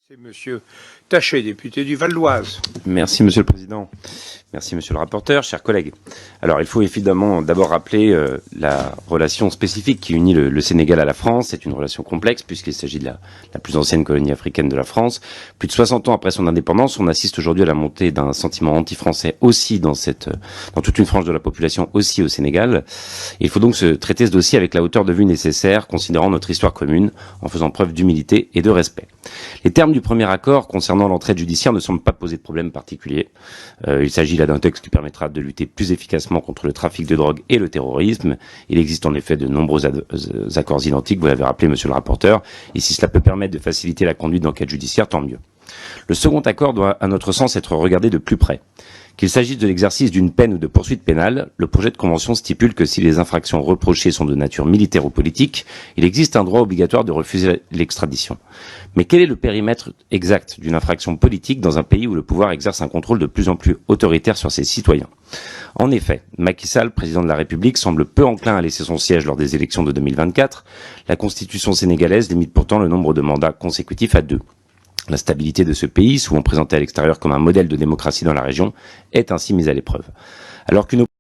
C'est Monsieur Taché, député du Val d'Oise. Merci Monsieur le Président. Merci Monsieur le rapporteur, chers collègues. Alors il faut évidemment d'abord rappeler la relation spécifique qui unit le Sénégal à la France. C'est une relation complexe puisqu'il s'agit de la plus ancienne colonie africaine de la France. Plus de 60 ans après son indépendance, on assiste aujourd'hui à la montée d'un sentiment anti-français aussi dans toute une frange de la population, aussi au Sénégal. Et il faut donc se traiter ce dossier avec la hauteur de vue nécessaire, considérant notre histoire commune, en faisant preuve d'humilité et de respect. Les termes du premier accord concernant l'entraide judiciaire ne semblent pas poser de problème particulier. Il s'agit là d'un texte qui permettra de lutter plus efficacement contre le trafic de drogue et le terrorisme. Il existe en effet de nombreux accords identiques, vous l'avez rappelé monsieur le rapporteur, et si cela peut permettre de faciliter la conduite d'enquête judiciaire, tant mieux. Le second accord doit, à notre sens, être regardé de plus près. Qu'il s'agisse de l'exercice d'une peine ou de poursuite pénale, le projet de convention stipule que si les infractions reprochées sont de nature militaire ou politique, il existe un droit obligatoire de refuser l'extradition. Mais quel est le périmètre exact d'une infraction politique dans un pays où le pouvoir exerce un contrôle de plus en plus autoritaire sur ses citoyens? En effet, Macky Sall, président de la République, semble peu enclin à laisser son siège lors des élections de 2024. La constitution sénégalaise limite pourtant le nombre de mandats consécutifs à 2. La stabilité de ce pays, souvent présenté à l'extérieur comme un modèle de démocratie dans la région, est ainsi mise à l'épreuve. Alors qu'une